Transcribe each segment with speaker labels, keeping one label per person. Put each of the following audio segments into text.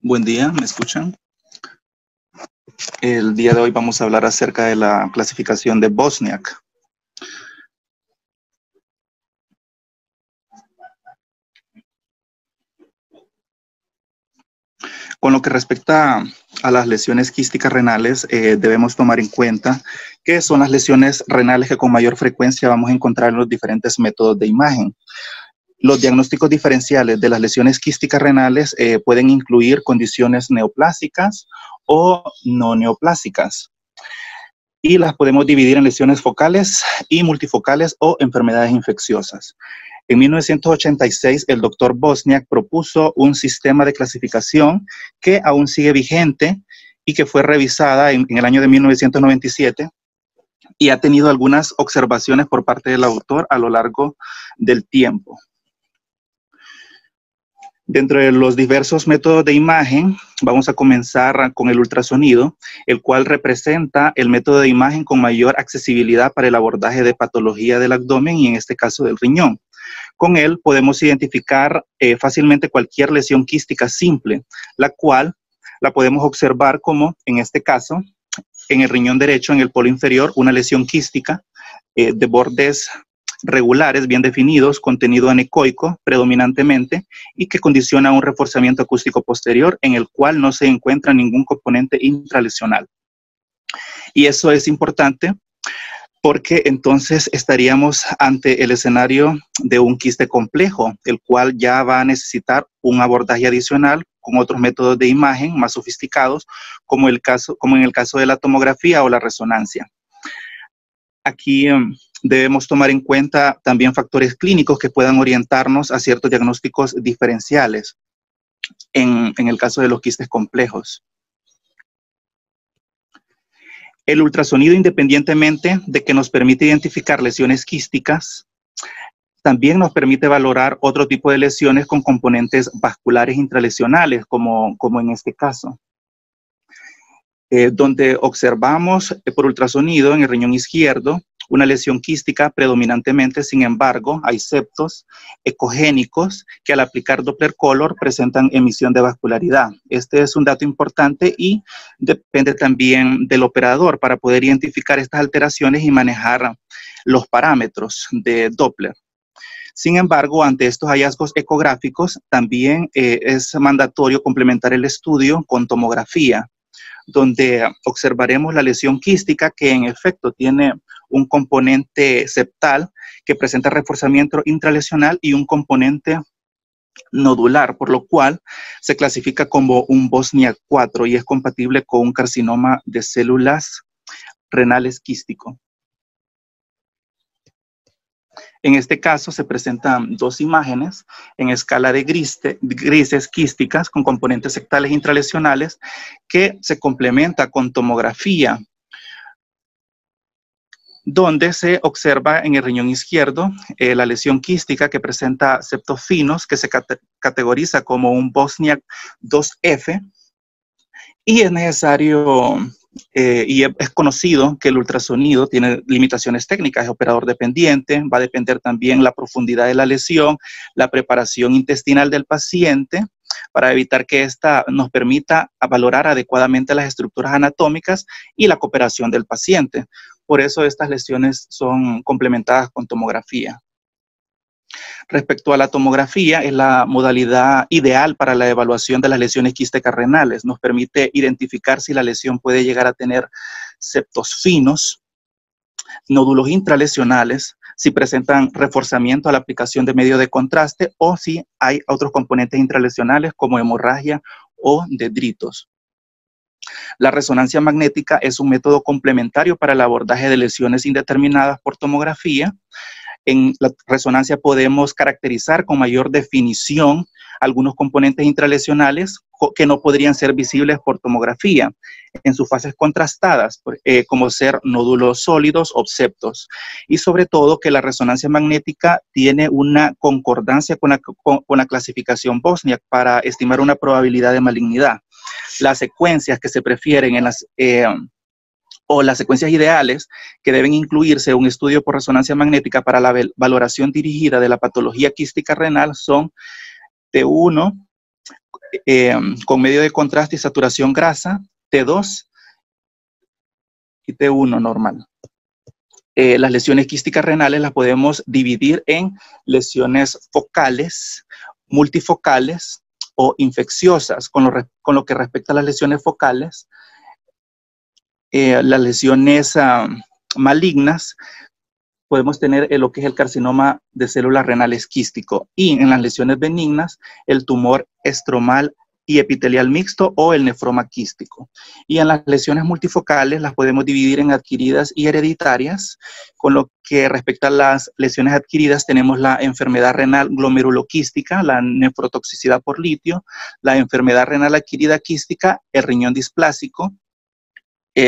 Speaker 1: Buen día, ¿me escuchan? El día de hoy vamos a hablar acerca de la clasificación de Bosniak. Con lo que respecta a las lesiones quísticas renales, debemos tomar en cuenta que son las lesiones renales que con mayor frecuencia vamos a encontrar en los diferentes métodos de imagen. Los diagnósticos diferenciales de las lesiones quísticas renales pueden incluir condiciones neoplásicas o no neoplásicas. Y las podemos dividir en lesiones focales y multifocales o enfermedades infecciosas. En 1986, el doctor Bosniak propuso un sistema de clasificación que aún sigue vigente y que fue revisada en el año de 1997 y ha tenido algunas observaciones por parte del autor a lo largo del tiempo. Dentro de los diversos métodos de imagen, vamos a comenzar con el ultrasonido, el cual representa el método de imagen con mayor accesibilidad para el abordaje de patología del abdomen y en este caso del riñón. Con él podemos identificar fácilmente cualquier lesión quística simple, la cual la podemos observar como, en este caso, en el riñón derecho, en el polo inferior, una lesión quística de bordes regulares, bien definidos, contenido anecoico predominantemente y que condiciona un reforzamiento acústico posterior en el cual no se encuentra ningún componente intralesional. Y eso es importante porque entonces estaríamos ante el escenario de un quiste complejo, el cual ya va a necesitar un abordaje adicional con otros métodos de imagen más sofisticados, como en el caso de la tomografía o la resonancia. Aquí debemos tomar en cuenta también factores clínicos que puedan orientarnos a ciertos diagnósticos diferenciales en el caso de los quistes complejos. El ultrasonido, independientemente de que nos permite identificar lesiones quísticas, también nos permite valorar otro tipo de lesiones con componentes vasculares intralesionales, como en este caso. Donde observamos por ultrasonido en el riñón izquierdo una lesión quística predominantemente, sin embargo, hay septos ecogénicos que al aplicar Doppler Color presentan emisión de vascularidad. Este es un dato importante y depende también del operador para poder identificar estas alteraciones y manejar los parámetros de Doppler. Sin embargo, ante estos hallazgos ecográficos, también es mandatorio complementar el estudio con tomografía, donde observaremos la lesión quística que en efecto tiene un componente septal que presenta reforzamiento intralesional y un componente nodular, por lo cual se clasifica como un Bosniak 4 y es compatible con un carcinoma de células renales quístico. En este caso se presentan dos imágenes en escala de grises quísticas con componentes septales intralesionales que se complementa con tomografía, donde se observa en el riñón izquierdo la lesión quística que presenta septos finos que se categoriza como un Bosniak 2F y es necesario y es conocido que el ultrasonido tiene limitaciones técnicas, es operador dependiente, va a depender también la profundidad de la lesión, la preparación intestinal del paciente, para evitar que ésta nos permita valorar adecuadamente las estructuras anatómicas y la cooperación del paciente. Por eso estas lesiones son complementadas con tomografía. Respecto a la tomografía, es la modalidad ideal para la evaluación de las lesiones quísticas renales. Nos permite identificar si la lesión puede llegar a tener septos finos, nódulos intralesionales, si presentan reforzamiento a la aplicación de medio de contraste o si hay otros componentes intralesionales como hemorragia o dendritos. La resonancia magnética es un método complementario para el abordaje de lesiones indeterminadas por tomografía. En la resonancia podemos caracterizar con mayor definición algunos componentes intralesionales que no podrían ser visibles por tomografía en sus fases contrastadas, como ser nódulos sólidos o septos. Y sobre todo que la resonancia magnética tiene una concordancia con la clasificación Bosniak para estimar una probabilidad de malignidad. Las secuencias que se prefieren o las secuencias ideales que deben incluirse en un estudio por resonancia magnética para la valoración dirigida de la patología quística renal son T1, con medio de contraste y saturación grasa, T2 y T1 normal. Las lesiones quísticas renales las podemos dividir en lesiones focales, multifocales o infecciosas. Con lo que respecta a las lesiones focales, las lesiones malignas, podemos tener lo que es el carcinoma de células renales quístico, y en las lesiones benignas, el tumor estromal y epitelial mixto o el nefroma quístico. Y en las lesiones multifocales las podemos dividir en adquiridas y hereditarias. Con lo que respecta a las lesiones adquiridas, tenemos la enfermedad renal glomeruloquística, la nefrotoxicidad por litio, la enfermedad renal adquirida quística, el riñón displásico,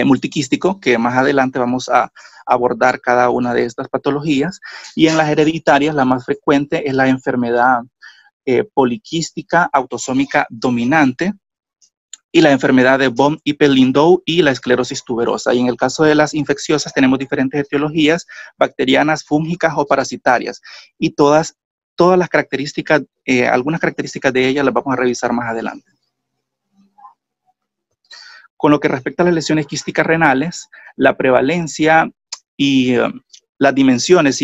Speaker 1: multiquístico, que más adelante vamos a abordar cada una de estas patologías. Y en las hereditarias, la más frecuente es la enfermedad poliquística autosómica dominante y la enfermedad de von Hippel-Lindau y la esclerosis tuberosa. Y en el caso de las infecciosas tenemos diferentes etiologías, bacterianas, fúngicas o parasitarias. Y todas las características, algunas características de ellas las vamos a revisar más adelante. Con lo que respecta a las lesiones quísticas renales, la prevalencia y las dimensiones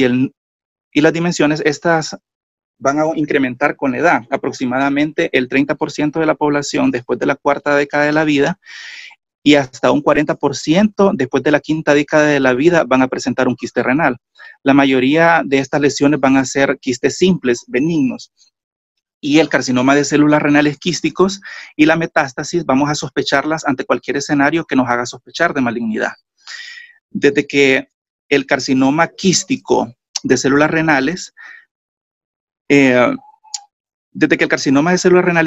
Speaker 1: estas van a incrementar con la edad. Aproximadamente el 30% de la población después de la cuarta década de la vida y hasta un 40% después de la quinta década de la vida van a presentar un quiste renal. La mayoría de estas lesiones van a ser quistes simples, benignos. Y el carcinoma de células renales quísticos y la metástasis vamos a sospecharlas ante cualquier escenario que nos haga sospechar de malignidad. Desde que el carcinoma quístico de células renales,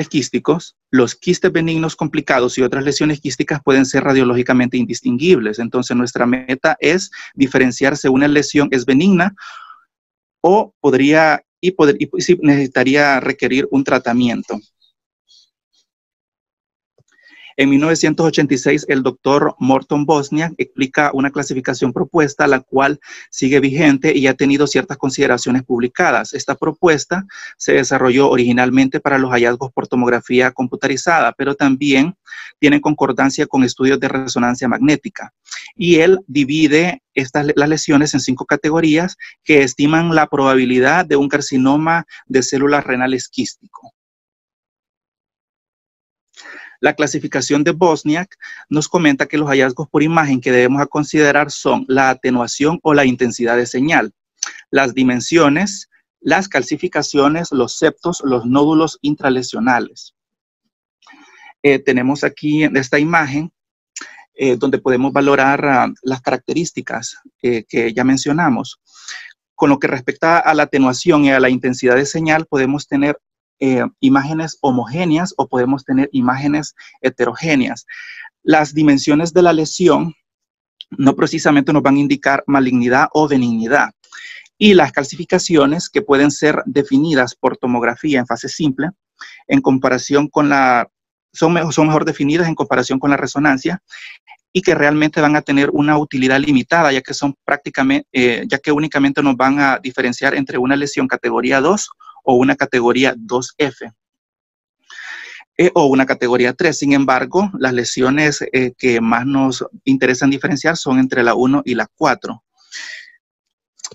Speaker 1: quísticos, los quistes benignos complicados y otras lesiones quísticas pueden ser radiológicamente indistinguibles. Entonces nuestra meta es diferenciar si una lesión es benigna o necesitaría requerir un tratamiento. En 1986, el doctor Morton Bosniak explica una clasificación propuesta, la cual sigue vigente y ha tenido ciertas consideraciones publicadas. Esta propuesta se desarrolló originalmente para los hallazgos por tomografía computarizada, pero también tiene concordancia con estudios de resonancia magnética. Y él divide las lesiones en 5 categorías que estiman la probabilidad de un carcinoma de células renales quístico. La clasificación de Bosniak nos comenta que los hallazgos por imagen que debemos considerar son la atenuación o la intensidad de señal, las dimensiones, las calcificaciones, los septos, los nódulos intralesionales. Tenemos aquí en esta imagen donde podemos valorar las características que ya mencionamos. Con lo que respecta a la atenuación y a la intensidad de señal, podemos tener imágenes homogéneas o podemos tener imágenes heterogéneas. Las dimensiones de la lesión no precisamente nos van a indicar malignidad o benignidad. Y las calcificaciones, que pueden ser definidas por tomografía en fase simple, en comparación con son mejor definidas en comparación con la resonancia, y que realmente van a tener una utilidad limitada, ya que únicamente nos van a diferenciar entre una lesión categoría 2 o una categoría 2F o una categoría 3. Sin embargo, las lesiones que más nos interesan diferenciar son entre la 1 y la 4.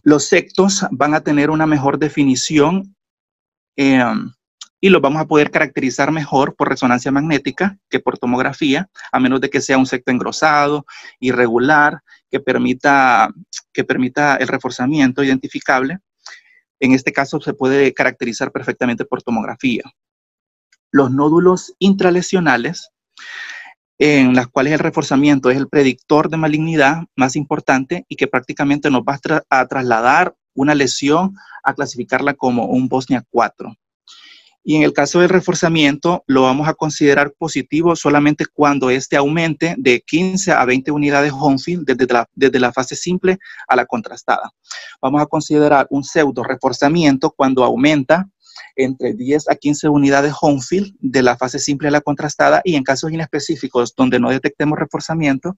Speaker 1: Los septos van a tener una mejor definición y los vamos a poder caracterizar mejor por resonancia magnética que por tomografía, a menos de que sea un septo engrosado, irregular, que permita el reforzamiento identificable. En este caso se puede caracterizar perfectamente por tomografía. Los nódulos intralesionales, en las cuales el reforzamiento es el predictor de malignidad más importante y que prácticamente nos va a trasladar una lesión a clasificarla como un Bosniak 4. Y en el caso del reforzamiento, lo vamos a considerar positivo solamente cuando este aumente de 15 a 20 unidades Hounsfield desde la fase simple a la contrastada. Vamos a considerar un pseudo reforzamiento cuando aumenta entre 10 a 15 unidades Hounsfield de la fase simple a la contrastada, y en casos inespecíficos donde no detectemos reforzamiento,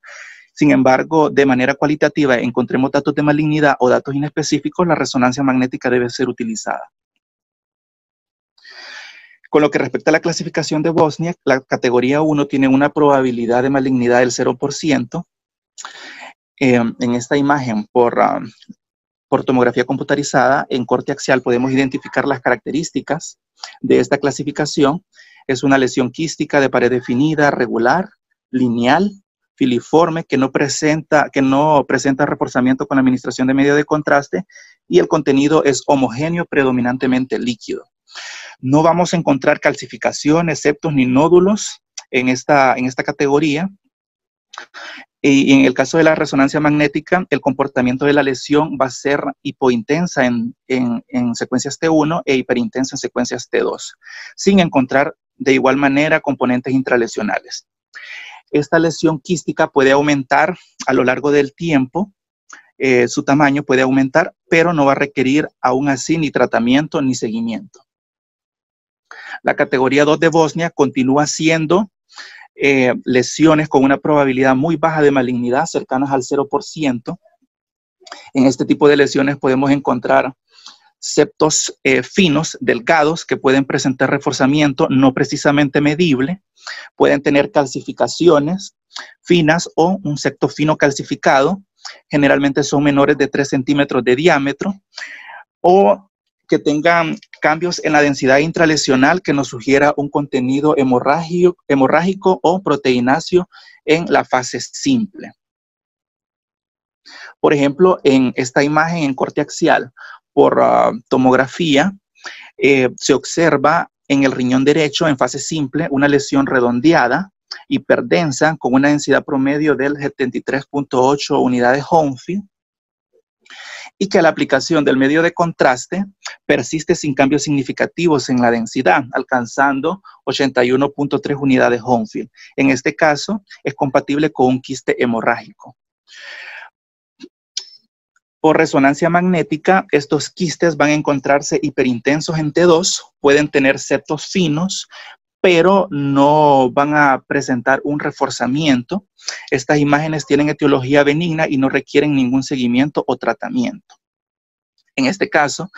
Speaker 1: sin embargo, de manera cualitativa encontremos datos de malignidad o datos inespecíficos, la resonancia magnética debe ser utilizada. Con lo que respecta a la clasificación de Bosniak, la categoría 1 tiene una probabilidad de malignidad del 0%. En esta imagen, por tomografía computarizada, en corte axial podemos identificar las características de esta clasificación. Es una lesión quística de pared definida, regular, lineal, filiforme, que no presenta reforzamiento con la administración de medio de contraste, y el contenido es homogéneo, predominantemente líquido. No vamos a encontrar calcificaciones, septos ni nódulos en esta categoría. Y en el caso de la resonancia magnética, el comportamiento de la lesión va a ser hipointensa en secuencias T1 e hiperintensa en secuencias T2, sin encontrar de igual manera componentes intralesionales. Esta lesión quística puede aumentar a lo largo del tiempo, su tamaño puede aumentar, pero no va a requerir aún así ni tratamiento ni seguimiento. La categoría 2 de Bosnia continúa siendo lesiones con una probabilidad muy baja de malignidad, cercanas al 0%. En este tipo de lesiones podemos encontrar septos finos, delgados, que pueden presentar reforzamiento no precisamente medible, pueden tener calcificaciones finas o un septo fino calcificado, generalmente son menores de 3 centímetros de diámetro, o que tengan cambios en la densidad intralesional que nos sugiera un contenido hemorrágico o proteináceo en la fase simple. Por ejemplo, en esta imagen en corte axial por tomografía, se observa en el riñón derecho en fase simple una lesión redondeada, hiperdensa, con una densidad promedio del 73.8 unidades Hounsfield, y que a la aplicación del medio de contraste persiste sin cambios significativos en la densidad, alcanzando 81.3 unidades Hounsfield. En este caso, es compatible con un quiste hemorrágico. Por resonancia magnética, estos quistes van a encontrarse hiperintensos en T2, pueden tener septos finos, pero no van a presentar un reforzamiento. Estas imágenes tienen etiología benigna y no requieren ningún seguimiento o tratamiento. En este caso,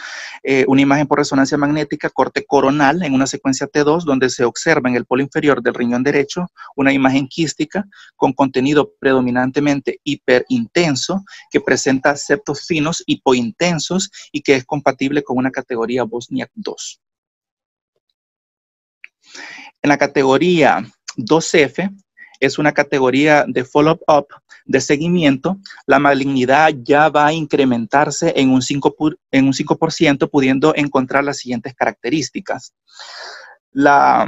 Speaker 1: una imagen por resonancia magnética, corte coronal, en una secuencia T2, donde se observa en el polo inferior del riñón derecho una imagen quística con contenido predominantemente hiperintenso, que presenta septos finos hipointensos y que es compatible con una categoría Bosniak 2. En la categoría 2F, es una categoría de follow-up, de seguimiento, la malignidad ya va a incrementarse en un 5%, pudiendo encontrar las siguientes características. La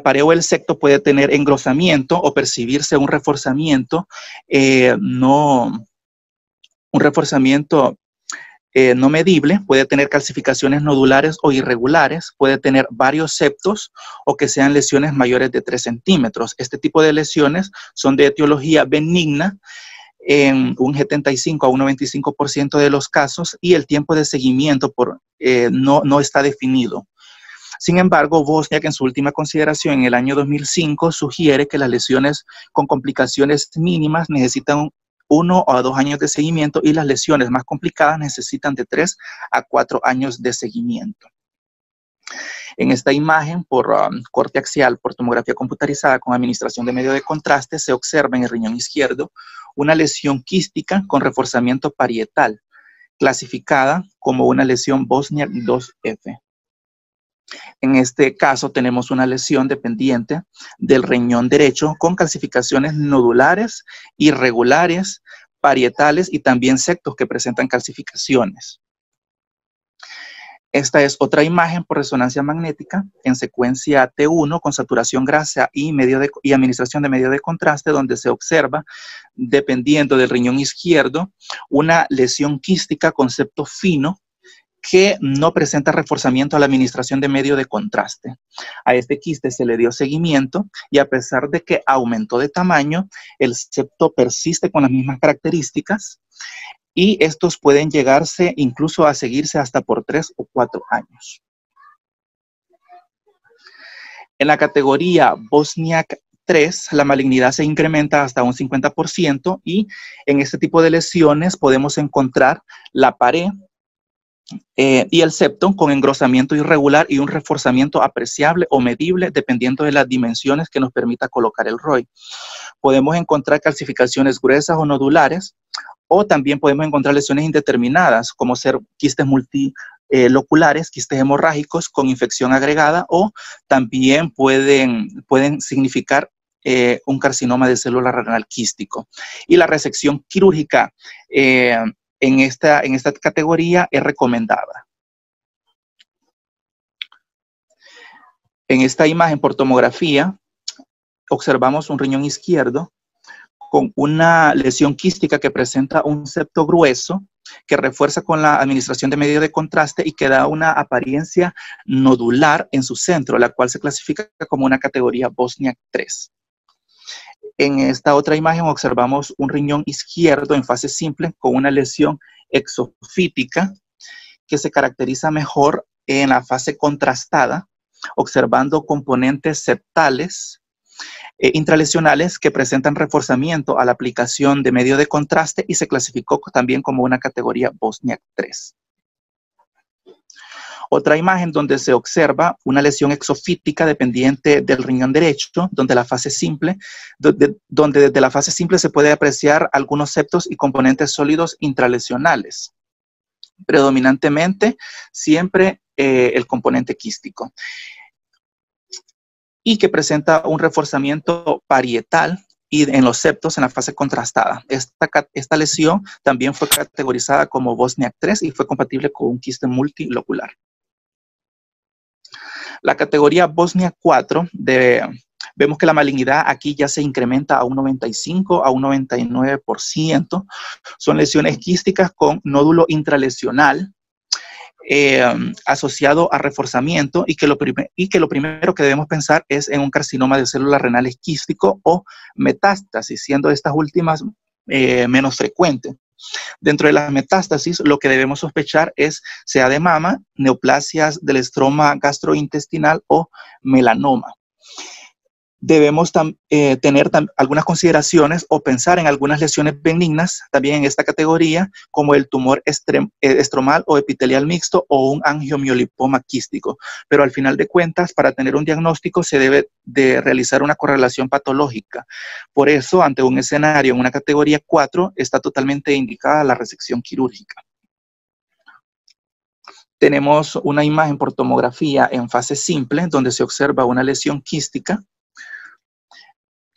Speaker 1: pared o el septo puede tener engrosamiento o percibirse un reforzamiento, no medible, puede tener calcificaciones nodulares o irregulares, puede tener varios septos o que sean lesiones mayores de 3 centímetros. Este tipo de lesiones son de etiología benigna en un 75 a un 95% de los casos, y el tiempo de seguimiento no está definido. Sin embargo, Bosniak, en su última consideración en el año 2005, sugiere que las lesiones con complicaciones mínimas necesitan 1 a 2 años de seguimiento, y las lesiones más complicadas necesitan de 3 a 4 años de seguimiento. En esta imagen, por corte axial, por tomografía computarizada con administración de medio de contraste, se observa en el riñón izquierdo una lesión quística con reforzamiento parietal, clasificada como una lesión Bosniak 2F. En este caso tenemos una lesión dependiente del riñón derecho con calcificaciones nodulares, irregulares, parietales y también septos que presentan calcificaciones. Esta es otra imagen por resonancia magnética en secuencia T1 con saturación grasa y administración de medio de contraste, donde se observa, dependiendo del riñón izquierdo, una lesión quística con septo fino que no presenta reforzamiento a la administración de medio de contraste. A este quiste se le dio seguimiento y, a pesar de que aumentó de tamaño, el septo persiste con las mismas características, y estos pueden llegarse incluso a seguirse hasta por 3 o 4 años. En la categoría Bosniak 3, la malignidad se incrementa hasta un 50%, y en este tipo de lesiones podemos encontrar la pared y el septo con engrosamiento irregular y un reforzamiento apreciable o medible dependiendo de las dimensiones que nos permita colocar el ROI. Podemos encontrar calcificaciones gruesas o nodulares, o también podemos encontrar lesiones indeterminadas, como ser quistes multiloculares, quistes hemorrágicos con infección agregada, o también pueden significar un carcinoma de célula renal quístico. Y la resección quirúrgica en esta categoría es recomendada. En esta imagen por tomografía observamos un riñón izquierdo con una lesión quística que presenta un septo grueso que refuerza con la administración de medio de contraste y que da una apariencia nodular en su centro, la cual se clasifica como una categoría Bosniak 3. En esta otra imagen observamos un riñón izquierdo en fase simple con una lesión exofítica que se caracteriza mejor en la fase contrastada, observando componentes septales intralesionales que presentan reforzamiento a la aplicación de medio de contraste y se clasificó también como una categoría Bosniak 3. Otra imagen donde se observa una lesión exofítica dependiente del riñón derecho, donde desde la fase simple se puede apreciar algunos septos y componentes sólidos intralesionales. Predominantemente siempre el componente quístico. Y que presenta un reforzamiento parietal y en los septos en la fase contrastada. Esta lesión también fue categorizada como Bosniak 3 y fue compatible con un quiste multilocular. La categoría Bosniak 4, vemos que la malignidad aquí ya se incrementa a un 95, a un 99%. Son lesiones quísticas con nódulo intralesional, asociado a reforzamiento y que lo primero que debemos pensar es en un carcinoma de células renales quístico o metástasis, siendo estas últimas menos frecuentes. Dentro de las metástasis, lo que debemos sospechar es sea de mama, neoplasias del estroma gastrointestinal o melanoma. Debemos tener algunas consideraciones o pensar en algunas lesiones benignas también en esta categoría, como el tumor estromal o epitelial mixto o un angiomiolipoma quístico. Pero al final de cuentas, para tener un diagnóstico se debe de realizar una correlación patológica. Por eso, ante un escenario en una categoría 4, está totalmente indicada la resección quirúrgica. Tenemos una imagen por tomografía en fase simple, donde se observa una lesión quística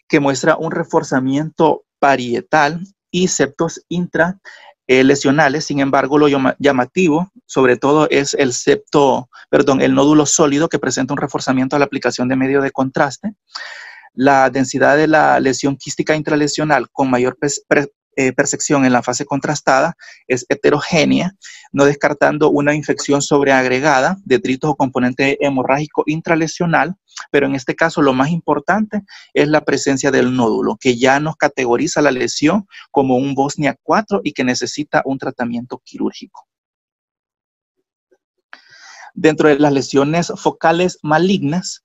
Speaker 1: que muestra un reforzamiento parietal y septos intralesionales. Sin embargo, lo llamativo, sobre todo, es el nódulo sólido que presenta un reforzamiento a la aplicación de medio de contraste. La densidad de la lesión quística intralesional con mayor persección en la fase contrastada es heterogénea, no descartando una infección sobreagregada, detritos o componente hemorrágico intralesional, pero en este caso lo más importante es la presencia del nódulo, que ya nos categoriza la lesión como un Bosniak 4 y que necesita un tratamiento quirúrgico. Dentro de las lesiones focales malignas,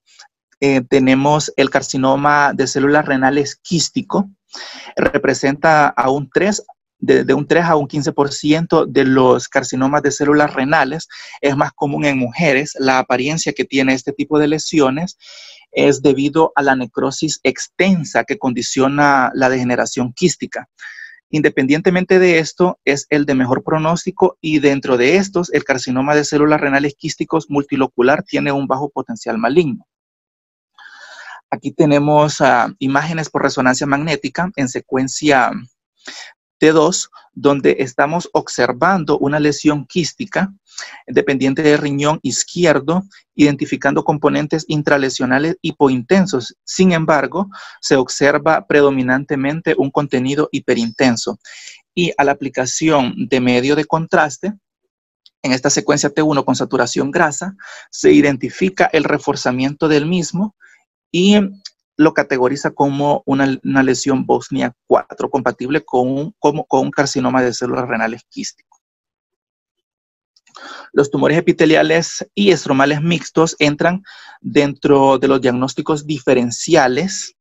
Speaker 1: tenemos el carcinoma de células renales quístico, representa de un 3 a un 15% de los carcinomas de células renales. Es más común en mujeres. La apariencia que tiene este tipo de lesiones es debido a la necrosis extensa que condiciona la degeneración quística. Independientemente de esto, es el de mejor pronóstico y dentro de estos, el carcinoma de células renales quísticos multilocular tiene un bajo potencial maligno. Aquí tenemos imágenes por resonancia magnética en secuencia T2, donde estamos observando una lesión quística dependiente del riñón izquierdo, identificando componentes intralesionales hipointensos. Sin embargo, se observa predominantemente un contenido hiperintenso. Y a la aplicación de medio de contraste, en esta secuencia T1 con saturación grasa, se identifica el reforzamiento del mismo y lo categoriza como una lesión Bosniak 4, compatible con un carcinoma de células renales quístico. Los tumores epiteliales y estromales mixtos entran dentro de los diagnósticos diferenciales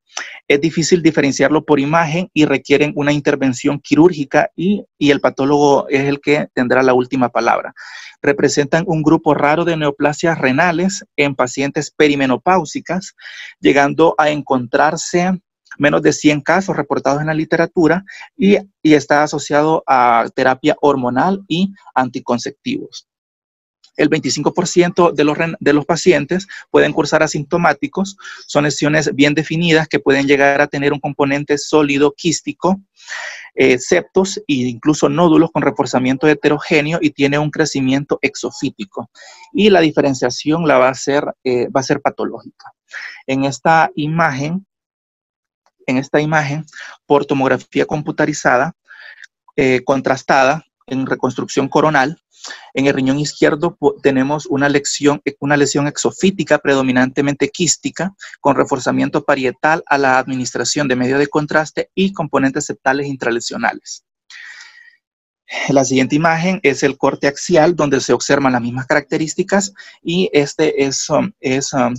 Speaker 1: es difícil diferenciarlo por imagen y requieren una intervención quirúrgica y el patólogo es el que tendrá la última palabra. Representan un grupo raro de neoplasias renales en pacientes perimenopáusicas, llegando a encontrarse menos de 100 casos reportados en la literatura y está asociado a terapia hormonal y anticonceptivos. El 25% de los pacientes pueden cursar asintomáticos, son lesiones bien definidas que pueden llegar a tener un componente sólido quístico, septos e incluso nódulos con reforzamiento heterogéneo y tiene un crecimiento exofítico. Y la diferenciación va a ser patológica. En esta imagen, por tomografía computarizada, contrastada en reconstrucción coronal, en el riñón izquierdo tenemos una lesión exofítica predominantemente quística con reforzamiento parietal a la administración de medio de contraste y componentes septales intralesionales. La siguiente imagen es el corte axial, donde se observan las mismas características y este es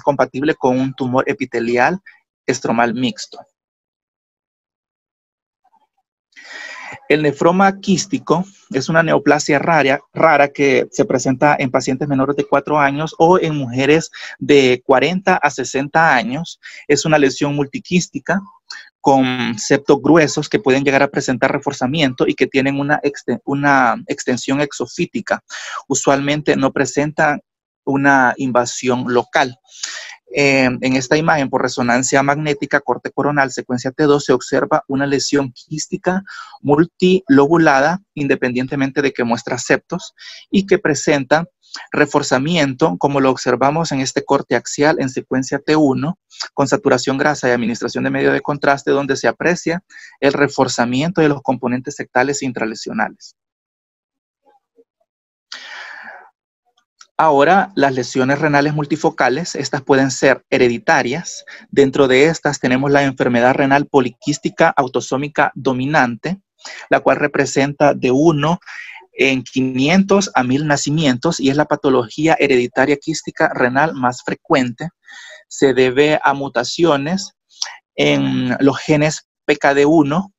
Speaker 1: compatible con un tumor epitelial estromal mixto. El nefroma quístico es una neoplasia rara que se presenta en pacientes menores de 4 años o en mujeres de 40 a 60 años. Es una lesión multiquística con septos gruesos que pueden llegar a presentar reforzamiento y que tienen una extensión exofítica. Usualmente no presentan una invasión local. En esta imagen por resonancia magnética, corte coronal, secuencia T2, se observa una lesión quística multilobulada, independientemente de que muestra septos, y que presenta reforzamiento, como lo observamos en este corte axial en secuencia T1, con saturación grasa y administración de medio de contraste, donde se aprecia el reforzamiento de los componentes sectales e intralesionales. Ahora, las lesiones renales multifocales, estas pueden ser hereditarias. Dentro de estas tenemos la enfermedad renal poliquística autosómica dominante, la cual representa de 1 en 500 a 1000 nacimientos y es la patología hereditaria quística renal más frecuente. Se debe a mutaciones en los genes PKD1,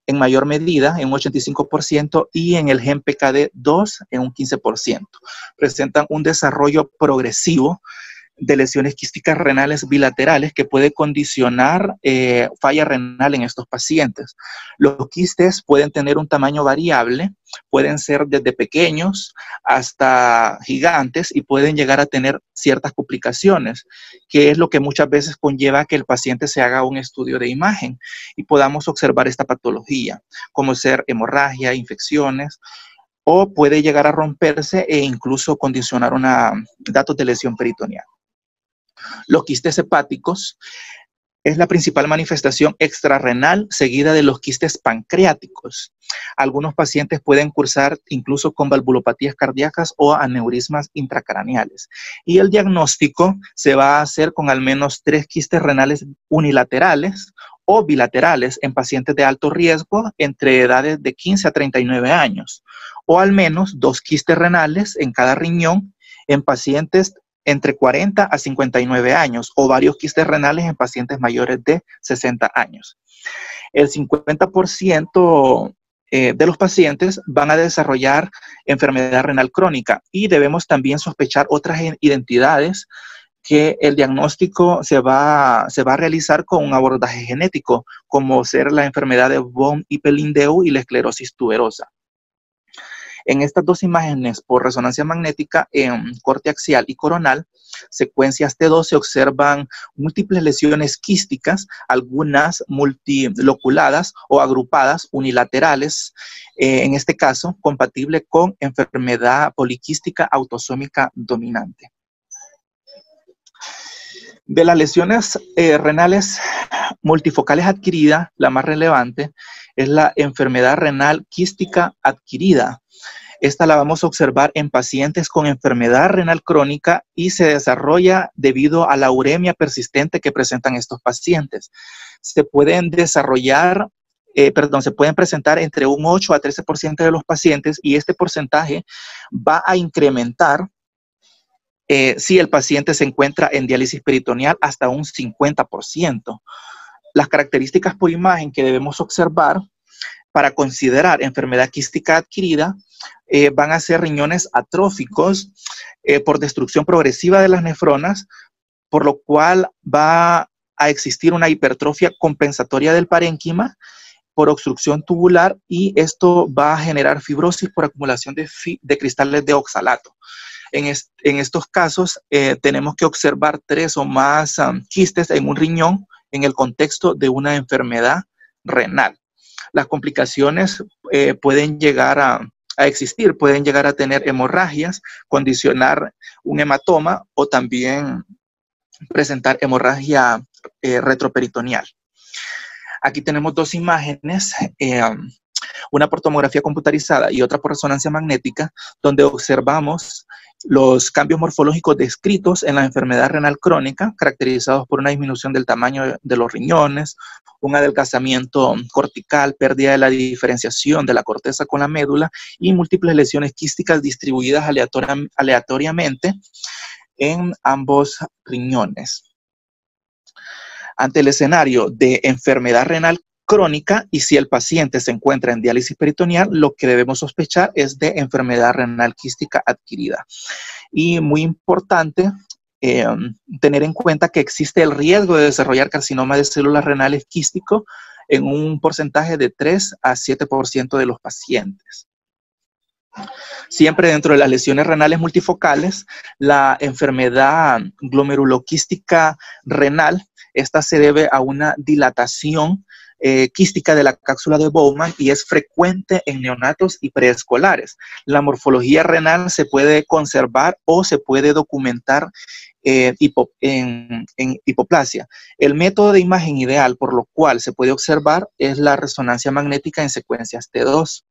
Speaker 1: en mayor medida, en un 85%, y en el gen PKD2 en un 15%. Presentan un desarrollo progresivo de lesiones quísticas renales bilaterales que puede condicionar falla renal en estos pacientes. Los quistes pueden tener un tamaño variable, pueden ser desde pequeños hasta gigantes y pueden llegar a tener ciertas complicaciones, que es lo que muchas veces conlleva que el paciente se haga un estudio de imagen y podamos observar esta patología, como ser hemorragia, infecciones, o puede llegar a romperse e incluso condicionar datos de lesión peritoneal. Los quistes hepáticos es la principal manifestación extrarrenal seguida de los quistes pancreáticos. Algunos pacientes pueden cursar incluso con valvulopatías cardíacas o aneurismas intracraneales. Y el diagnóstico se va a hacer con al menos 3 quistes renales unilaterales o bilaterales en pacientes de alto riesgo entre edades de 15 a 39 años, o al menos 2 quistes renales en cada riñón en pacientes entre 40 a 59 años o varios quistes renales en pacientes mayores de 60 años. El 50% de los pacientes van a desarrollar enfermedad renal crónica y debemos también sospechar otras identidades que el diagnóstico se va a realizar con un abordaje genético, como ser la enfermedad de von Hippel-Lindau y la esclerosis tuberosa. En estas dos imágenes por resonancia magnética en corte axial y coronal, secuencias T2, se observan múltiples lesiones quísticas, algunas multiloculadas o agrupadas unilaterales, en este caso compatible con enfermedad poliquística autosómica dominante. De las lesiones renales multifocales adquiridas, la más relevante es la enfermedad renal quística adquirida. Esta la vamos a observar en pacientes con enfermedad renal crónica y se desarrolla debido a la uremia persistente que presentan estos pacientes. Se pueden presentar entre un 8 a 13% de los pacientes y este porcentaje va a incrementar si el paciente se encuentra en diálisis peritoneal hasta un 50%. Las características por imagen que debemos observar para considerar enfermedad quística adquirida van a ser riñones atróficos por destrucción progresiva de las nefronas, por lo cual va a existir una hipertrofia compensatoria del parénquima por obstrucción tubular, y esto va a generar fibrosis por acumulación de cristales de oxalato. En estos casos tenemos que observar 3 o más quistes en un riñón en el contexto de una enfermedad renal. Las complicaciones pueden llegar a existir, pueden llegar a tener hemorragias, condicionar un hematoma o también presentar hemorragia retroperitoneal. Aquí tenemos 2 imágenes, una por tomografía computarizada y otra por resonancia magnética, donde observamos los cambios morfológicos descritos en la enfermedad renal crónica, caracterizados por una disminución del tamaño de los riñones, un adelgazamiento cortical, pérdida de la diferenciación de la corteza con la médula y múltiples lesiones quísticas distribuidas aleatoriamente en ambos riñones. Ante el escenario de enfermedad renal crónica y si el paciente se encuentra en diálisis peritoneal, lo que debemos sospechar es de enfermedad renal quística adquirida. Y muy importante tener en cuenta que existe el riesgo de desarrollar carcinoma de células renales quístico en un porcentaje de 3 a 7% de los pacientes. Siempre dentro de las lesiones renales multifocales, la enfermedad glomeruloquística renal, esta se debe a una dilatación quística de la cápsula de Bowman y es frecuente en neonatos y preescolares. La morfología renal se puede conservar o se puede documentar en hipoplasia. El método de imagen ideal por lo cual se puede observar es la resonancia magnética en secuencias T2.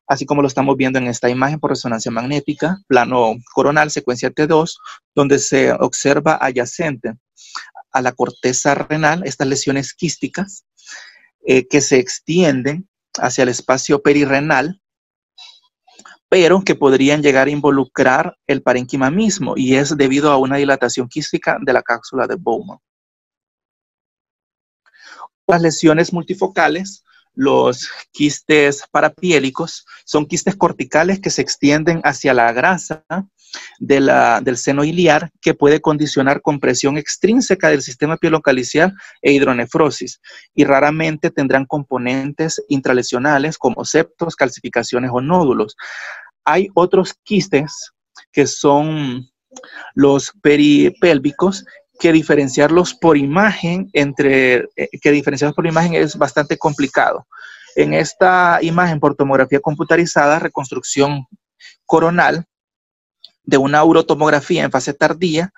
Speaker 1: Así como lo estamos viendo en esta imagen por resonancia magnética, plano coronal, secuencia T2, donde se observa adyacente a la corteza renal estas lesiones quísticas que se extienden hacia el espacio perirrenal, pero que podrían llegar a involucrar el parénquima mismo, y es debido a una dilatación quística de la cápsula de Bowman. Las lesiones multifocales, los quistes parapiélicos, son quistes corticales que se extienden hacia la grasa del seno iliar, que puede condicionar compresión extrínseca del sistema pielocaliciar e hidronefrosis, y raramente tendrán componentes intralesionales como septos, calcificaciones o nódulos. Hay otros quistes que son los peripélvicos, que diferenciarlos por imagen es bastante complicado. En esta imagen por tomografía computarizada, reconstrucción coronal de una urotomografía en fase tardía,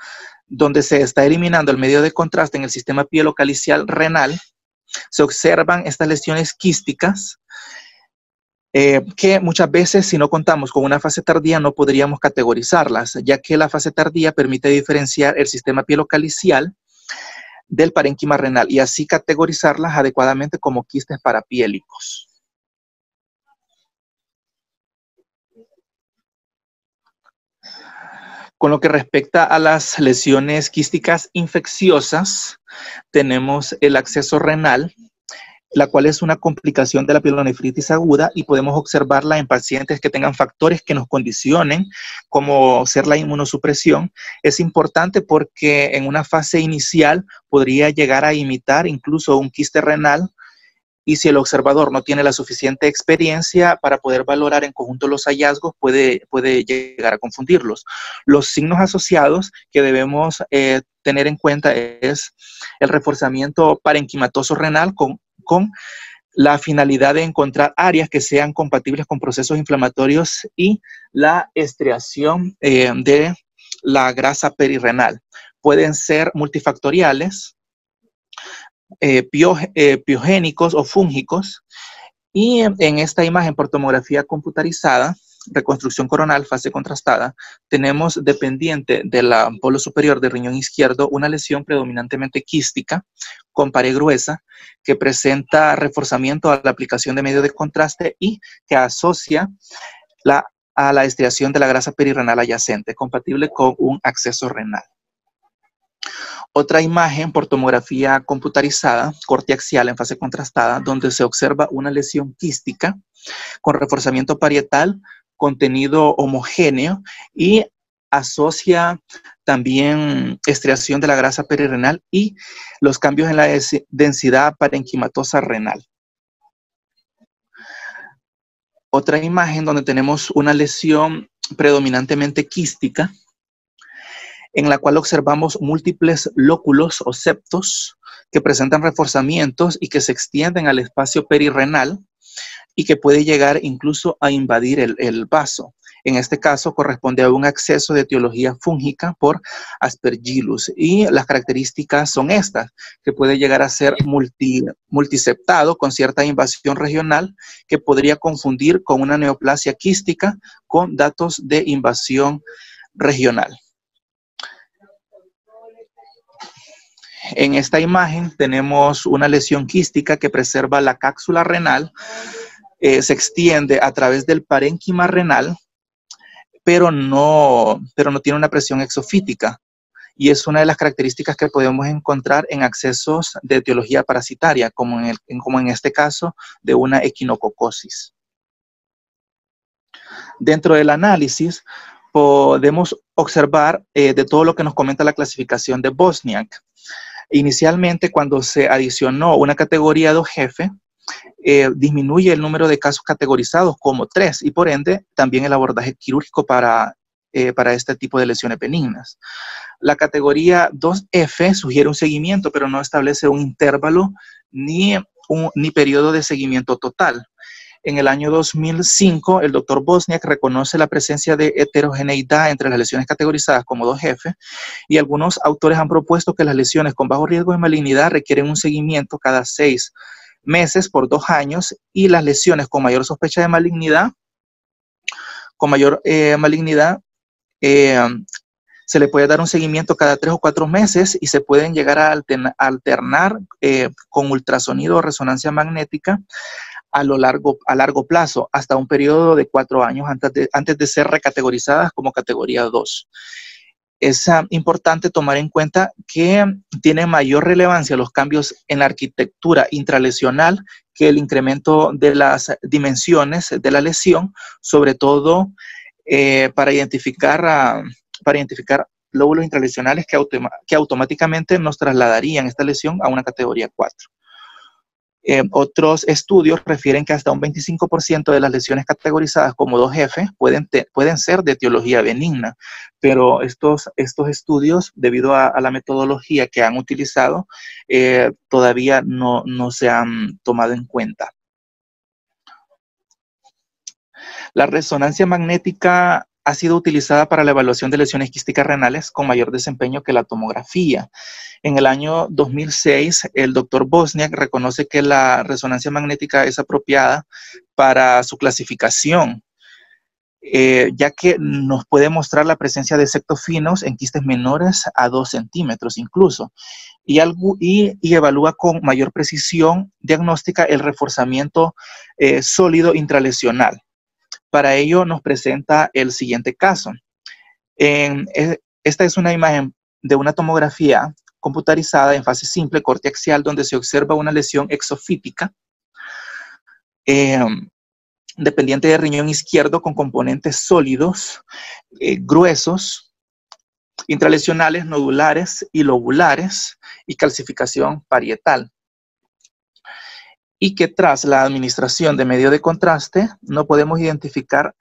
Speaker 1: donde se está eliminando el medio de contraste en el sistema pielocalicial renal, se observan estas lesiones quísticas que muchas veces, si no contamos con una fase tardía, no podríamos categorizarlas, ya que la fase tardía permite diferenciar el sistema pielocalicial del parénquima renal y así categorizarlas adecuadamente como quistes parapiélicos. Con lo que respecta a las lesiones quísticas infecciosas, tenemos el acceso renal, la cual es una complicación de la pielonefritis aguda y podemos observarla en pacientes que tengan factores que nos condicionen, como ser la inmunosupresión. Es importante porque en una fase inicial podría llegar a imitar incluso un quiste renal, y si el observador no tiene la suficiente experiencia para poder valorar en conjunto los hallazgos, puede llegar a confundirlos. Los signos asociados que debemos tener en cuenta es el reforzamiento parenquimatoso renal con la finalidad de encontrar áreas que sean compatibles con procesos inflamatorios y la estriación de la grasa perirrenal. Pueden ser multifactoriales, piogénicos o fúngicos, y en esta imagen por tomografía computarizada, reconstrucción coronal, fase contrastada, tenemos dependiente del polo superior del riñón izquierdo una lesión predominantemente quística con pared gruesa que presenta reforzamiento a la aplicación de medio de contraste y que asocia a la estriación de la grasa perirrenal adyacente, compatible con un acceso renal. Otra imagen por tomografía computarizada, corte axial en fase contrastada, donde se observa una lesión quística con reforzamiento parietal, contenido homogéneo y asocia también estriación de la grasa perirenal y los cambios en la densidad parenquimatosa renal. Otra imagen donde tenemos una lesión predominantemente quística, en la cual observamos múltiples lóculos o septos que presentan reforzamientos y que se extienden al espacio perirrenal y que puede llegar incluso a invadir el vaso. En este caso corresponde a un acceso de etiología fúngica por Aspergillus y las características son estas, que puede llegar a ser multiseptado con cierta invasión regional que podría confundir con una neoplasia quística con datos de invasión regional. En esta imagen tenemos una lesión quística que preserva la cápsula renal, se extiende a través del parénquima renal, pero no tiene una presión exofítica. Y es una de las características que podemos encontrar en accesos de etiología parasitaria, como en este caso de una equinococosis. Dentro del análisis podemos observar de todo lo que nos comenta la clasificación de Bosniak. Inicialmente, cuando se adicionó una categoría 2 jefe, disminuye el número de casos categorizados como 3 y por ende también el abordaje quirúrgico para este tipo de lesiones benignas. La categoría 2F sugiere un seguimiento, pero no establece un intervalo ni periodo de seguimiento total. En el año 2005, el doctor Bosniak reconoce la presencia de heterogeneidad entre las lesiones categorizadas como 2F y algunos autores han propuesto que las lesiones con bajo riesgo de malignidad requieren un seguimiento cada 6 meses por 2 años y las lesiones con mayor sospecha de malignidad, se le puede dar un seguimiento cada 3 o 4 meses y se pueden llegar a alternar con ultrasonido o resonancia magnética a largo plazo, hasta un periodo de 4 años antes de ser recategorizadas como categoría 2. Es importante tomar en cuenta que tiene mayor relevancia los cambios en la arquitectura intralesional que el incremento de las dimensiones de la lesión, sobre todo para identificar lóbulos intralesionales que automáticamente nos trasladarían esta lesión a una categoría 4. Otros estudios refieren que hasta un 25% de las lesiones categorizadas como 2F pueden ser de etiología benigna, pero estos estudios, debido a la metodología que han utilizado, todavía no se han tomado en cuenta. La resonancia magnética ha sido utilizada para la evaluación de lesiones quísticas renales con mayor desempeño que la tomografía. En el año 2006, el doctor Bosniak reconoce que la resonancia magnética es apropiada para su clasificación, ya que nos puede mostrar la presencia de septos finos en quistes menores a 2 centímetros incluso, y evalúa con mayor precisión diagnóstica el reforzamiento sólido intralesional. Para ello nos presenta el siguiente caso. Esta es una imagen de una tomografía computarizada en fase simple, corte axial, donde se observa una lesión exofítica dependiente de riñón izquierdo con componentes sólidos, gruesos, intralesionales, nodulares y lobulares y calcificación parietal. Y que tras la administración de medio de contraste no podemos identificar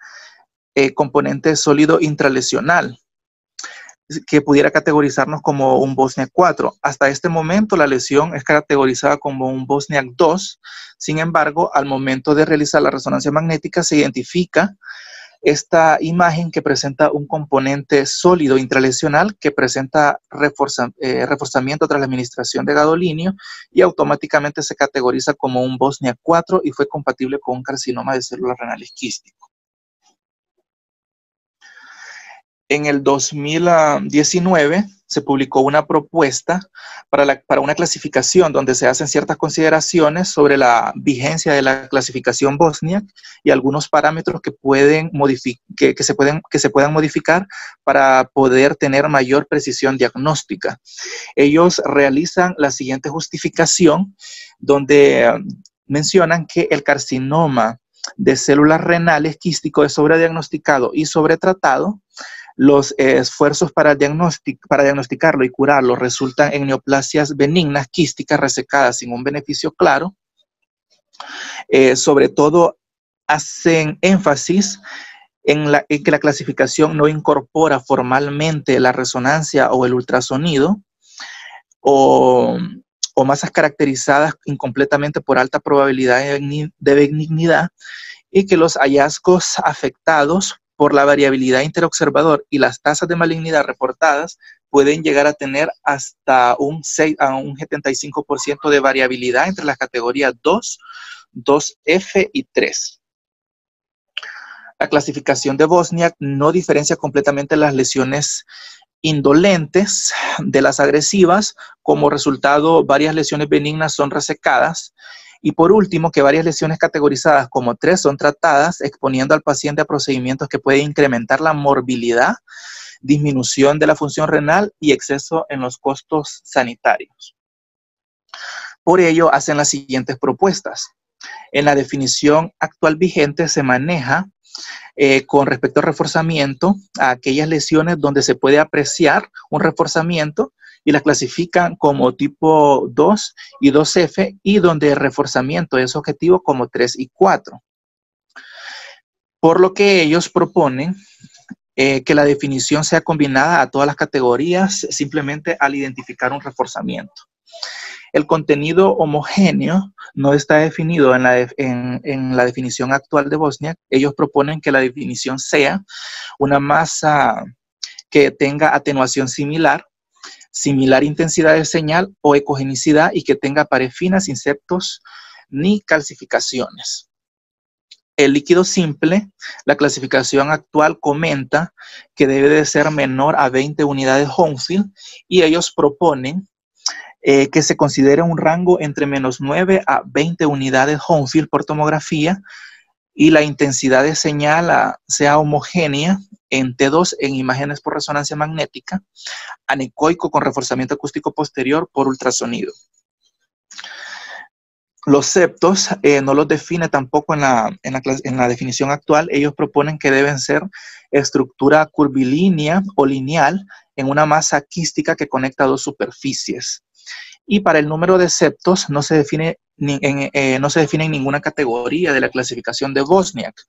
Speaker 1: componente sólido intralesional que pudiera categorizarnos como un Bosniak 4. Hasta este momento la lesión es categorizada como un Bosniak 2, sin embargo, al momento de realizar la resonancia magnética se identifica esta imagen que presenta un componente sólido intralesional que presenta reforzamiento tras la administración de gadolinio y automáticamente se categoriza como un Bosniak 4 y fue compatible con un carcinoma de células renales quístico. En el 2019 se publicó una propuesta para una clasificación donde se hacen ciertas consideraciones sobre la vigencia de la clasificación Bosniak y algunos parámetros que se puedan modificar para poder tener mayor precisión diagnóstica. Ellos realizan la siguiente justificación donde mencionan que el carcinoma de células renales quístico es sobrediagnosticado y sobretratado. Los esfuerzos para diagnosticarlo y curarlo resultan en neoplasias benignas quísticas resecadas sin un beneficio claro. Sobre todo hacen énfasis en que la clasificación no incorpora formalmente la resonancia o el ultrasonido o masas caracterizadas incompletamente por alta probabilidad de benignidad, y que los hallazgos afectados por la variabilidad interobservador y las tasas de malignidad reportadas pueden llegar a tener hasta un 75% de variabilidad entre las categorías 2, 2F y 3. La clasificación de Bosniak no diferencia completamente las lesiones indolentes de las agresivas. Como resultado, varias lesiones benignas son resecadas. Y por último, que varias lesiones categorizadas como 3 son tratadas, exponiendo al paciente a procedimientos que pueden incrementar la morbilidad, disminución de la función renal y exceso en los costos sanitarios. Por ello, hacen las siguientes propuestas. En la definición actual vigente se maneja con respecto al reforzamiento a aquellas lesiones donde se puede apreciar un reforzamiento y las clasifican como tipo 2 y 2F, y donde el reforzamiento es objetivo como 3 y 4. Por lo que ellos proponen que la definición sea combinada a todas las categorías simplemente al identificar un reforzamiento. El contenido homogéneo no está definido en la definición actual de Bosniak. Ellos proponen que la definición sea una masa que tenga atenuación similar intensidad de señal o ecogenicidad, y que tenga pared fina sin septos ni calcificaciones. El líquido simple, la clasificación actual comenta que debe de ser menor a 20 unidades Hounsfield, y ellos proponen que se considere un rango entre menos 9 a 20 unidades Hounsfield por tomografía, y la intensidad de señal sea homogénea en T2 en imágenes por resonancia magnética, anecoico con reforzamiento acústico posterior por ultrasonido. Los septos no los define tampoco en la definición actual. Ellos proponen que deben ser estructura curvilínea o lineal en una masa quística que conecta dos superficies. Y para el número de septos no se define en ninguna categoría de la clasificación de Bosniak,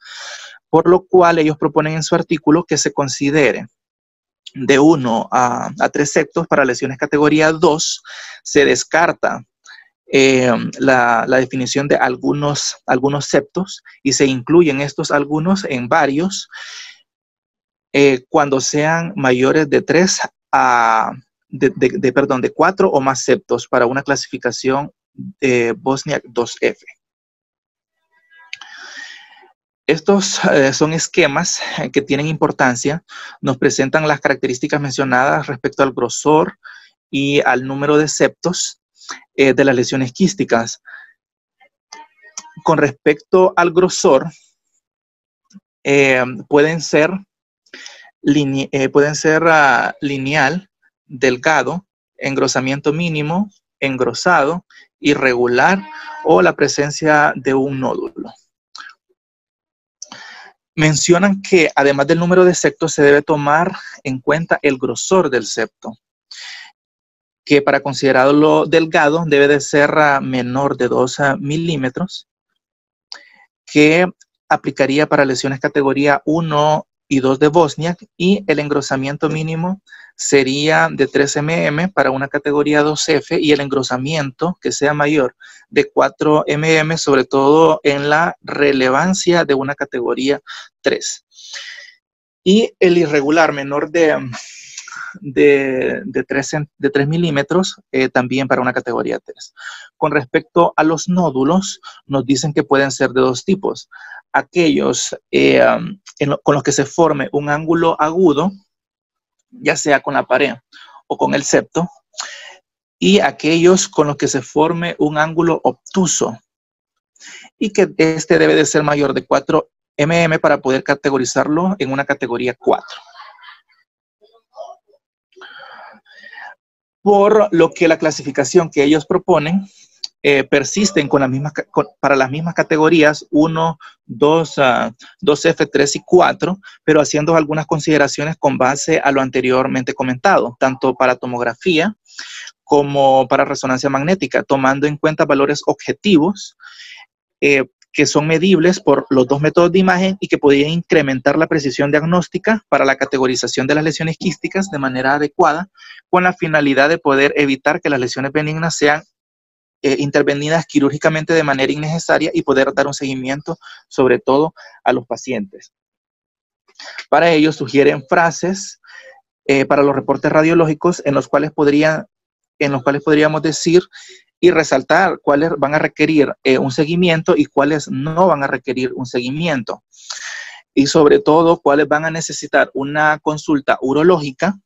Speaker 1: por lo cual ellos proponen en su artículo que se considere de 1 a 3 septos para lesiones categoría 2. Se descarta la definición de algunos septos y se incluyen estos algunos en varios cuando sean mayores de 4 o más septos para una clasificación de Bosniak 2F. Estos son esquemas que tienen importancia. Nos presentan las características mencionadas respecto al grosor y al número de septos de las lesiones quísticas. Con respecto al grosor, pueden ser lineal, delgado, engrosamiento mínimo, engrosado, irregular o la presencia de un nódulo. Mencionan que además del número de septos se debe tomar en cuenta el grosor del septo, que para considerarlo delgado debe de ser menor de 2 milímetros, que aplicaría para lesiones categoría 1 y 2 de Bosniak, y el engrosamiento mínimo sería de 3 mm para una categoría 2F, y el engrosamiento que sea mayor de 4 mm, sobre todo en la relevancia de una categoría 3. Y el irregular menor de 3 milímetros también para una categoría 3. Con respecto a los nódulos, nos dicen que pueden ser de dos tipos. Aquellos con los que se forme un ángulo agudo, ya sea con la pared o con el septo, y aquellos con los que se forme un ángulo obtuso, y que este debe de ser mayor de 4 mm para poder categorizarlo en una categoría 4. Por lo que la clasificación que ellos proponen persisten con para las mismas categorías 1, 2, 2F, 3 y 4, pero haciendo algunas consideraciones con base a lo anteriormente comentado, tanto para tomografía como para resonancia magnética, tomando en cuenta valores objetivos que son medibles por los dos métodos de imagen y que podrían incrementar la precisión diagnóstica para la categorización de las lesiones quísticas de manera adecuada, con la finalidad de poder evitar que las lesiones benignas sean intervenidas quirúrgicamente de manera innecesaria y poder dar un seguimiento, sobre todo a los pacientes. Para ello sugieren frases para los reportes radiológicos en los cuales podríamos decir y resaltar cuáles van a requerir un seguimiento y cuáles no van a requerir un seguimiento. Y sobre todo, cuáles van a necesitar una consulta urológica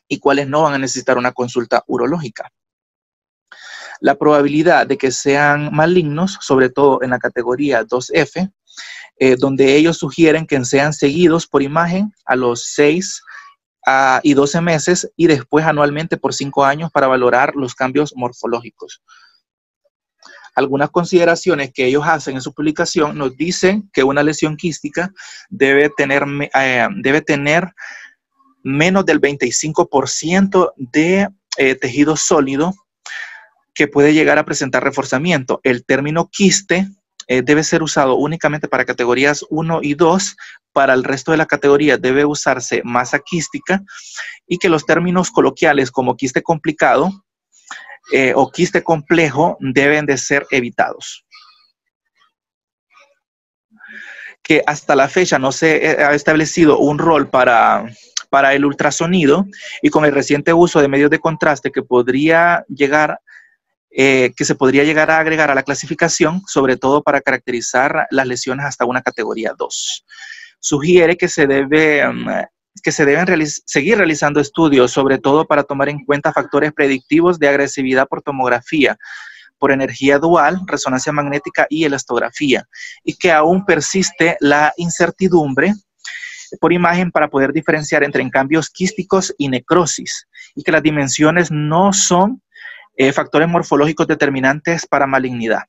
Speaker 1: y cuáles no van a necesitar una consulta urológica. La probabilidad de que sean malignos, sobre todo en la categoría 2F, donde ellos sugieren que sean seguidos por imagen a los 6 y 12 meses y después anualmente por 5 años para valorar los cambios morfológicos. Algunas consideraciones que ellos hacen en su publicación nos dicen que una lesión quística debe tener menos del 25% de tejido sólido que puede llegar a presentar reforzamiento. El término quiste debe ser usado únicamente para categorías 1 y 2. Para el resto de la categoría debe usarse masa quística, y que los términos coloquiales como quiste complicado o quiste complejo deben de ser evitados. Que hasta la fecha no se ha establecido un rol para el ultrasonido, y con el reciente uso de medios de contraste que se podría llegar a agregar a la clasificación, sobre todo para caracterizar las lesiones hasta una categoría 2. Sugiere que se deben seguir realizando estudios, sobre todo para tomar en cuenta factores predictivos de agresividad por tomografía, por energía dual, resonancia magnética y elastografía, y que aún persiste la incertidumbre por imagen para poder diferenciar entre encambios quísticos y necrosis, y que las dimensiones no son factores morfológicos determinantes para malignidad.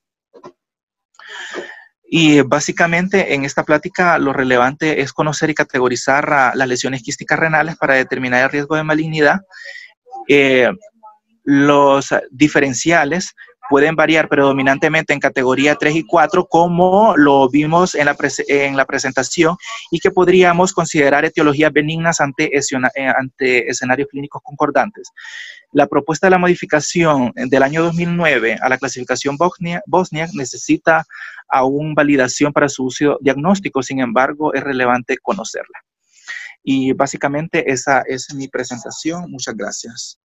Speaker 1: Y básicamente en esta plática lo relevante es conocer y categorizar las lesiones quísticas renales para determinar el riesgo de malignidad. Los diferenciales pueden variar predominantemente en categoría 3 y 4, como lo vimos en la presentación, y que podríamos considerar etiologías benignas ante escenarios clínicos concordantes. La propuesta de la modificación del año 2009 a la clasificación Bosniak necesita aún validación para su uso diagnóstico, sin embargo, es relevante conocerla. Y básicamente esa es mi presentación. Muchas gracias.